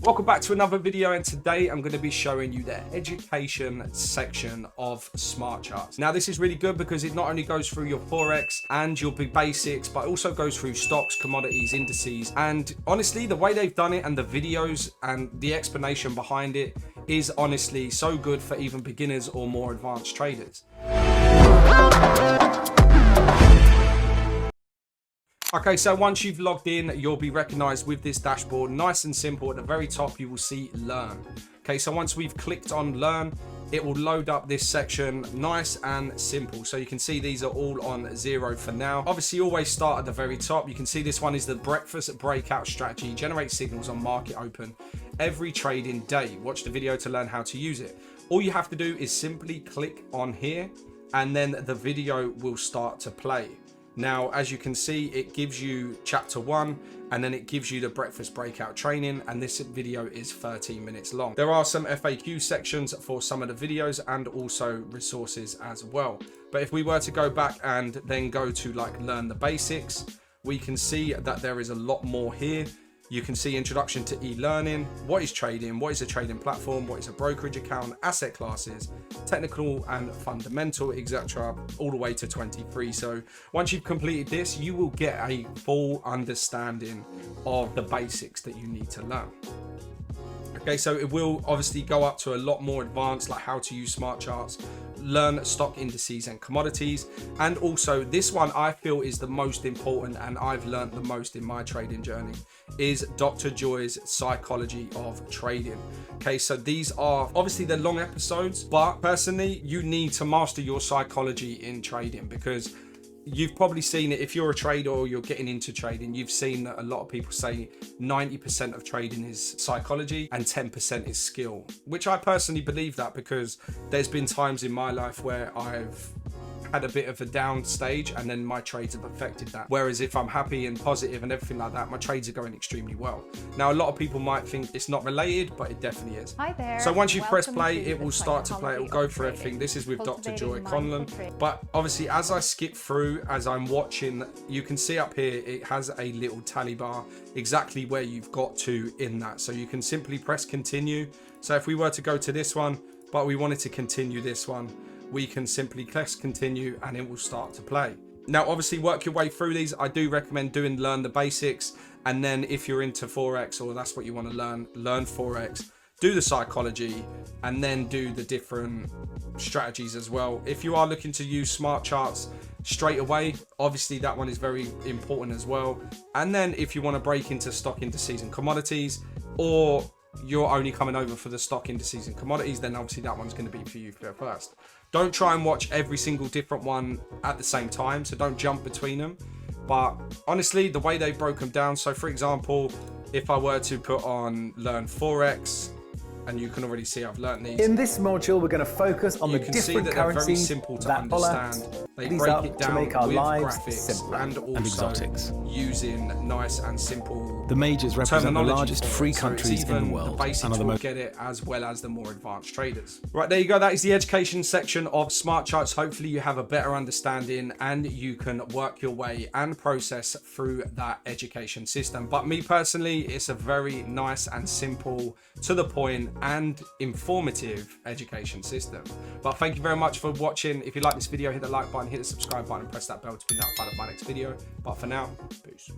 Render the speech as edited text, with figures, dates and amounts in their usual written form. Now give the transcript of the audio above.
Welcome back to another video, and today I'm going to be showing you the education section of Smartcharts. Now this is really good because it not only goes through your Forex and your big basics, but also goes through stocks, commodities, indices, and honestly the way they've done it and the videos and the explanation behind it is honestly so good for even beginners or more advanced traders. Okay, so once you've logged in, you'll be recognized with this dashboard. Nice and simple. At the very top, you will see Learn. Okay, so once we've clicked on Learn, it will load up this section. Nice and simple. So you can see these are all on 0 for now. Obviously, always start at the very top. You can see this one is the breakfast breakout strategy. Generate signals on market open every trading day. Watch the video to learn how to use it. All you have to do is simply click on here, and then the video will start to play. Now, as you can see, it gives you chapter 1, and then it gives you the breakfast breakout training, and this video is 13 minutes long. There are some FAQ sections for some of the videos and also resources as well. But if we were to go back and then go to like learn the basics, we can see that there is a lot more here. You can see introduction to e-learning, what is trading, what is a trading platform, what is a brokerage account, asset classes, technical and fundamental, etc., all the way to 23. So once you've completed this, you will get a full understanding of the basics that you need to learn. Okay, so it will obviously go up to a lot more advanced, like how to use smart charts, learn stock indices and commodities. And also this one I feel is the most important, and I've learned the most in my trading journey, is Dr. Joy's psychology of trading. Okay, so these are obviously they're long episodes, but personally you need to master your psychology in trading, because you've probably seen it if you're a trader or you're getting into trading. You've seen that a lot of people say 90% of trading is psychology and 10% is skill, which I personally believe that, because there's been times in my life where I've had a bit of a down stage and then my trades have affected that. Whereas if I'm happy and positive and everything like that, my trades are going extremely well. Now, a lot of people might think it's not related, but it definitely is. Hi there. So once you press play, it will start to play. It will go through everything. This is with Dr. Joy Conlon. But obviously, as I skip through, as I'm watching, you can see up here, it has a little tally bar, exactly where you've got to in that. So you can simply press continue. So if we were to go to this one, but we wanted to continue this one, we can simply press continue and it will start to play. Now, obviously work your way through these. I do recommend learn the basics. And then if you're into Forex or that's what you want to learn Forex, do the psychology and then do the different strategies as well. If you are looking to use smart charts straight away, obviously that one is very important as well. And then if you want to break into stock indices and commodities, or you're only coming over for the stock indices and commodities, then obviously that one's going to be for you first. Don't try and watch every single different one at the same time, so don't jump between them. But honestly, the way they broke them down, so for example, if I were to put on learn Forex, and you can already see I've learned these. In this module, we're going to focus on the different currencies very simple to understand. They break it down with graphics and also exotics, using nice and simple. The majors represent the largest free countries in the world. The basics will get it, as well as the more advanced traders. Right, there you go. That is the education section of Smartcharts. Hopefully you have a better understanding and you can work your way and process through that education system. But me personally, it's a very nice and simple, to the point and informative education system. But thank you very much for watching. If you like this video, hit the like button, hit the subscribe button, and press that bell to be notified of my next video. But for now, peace.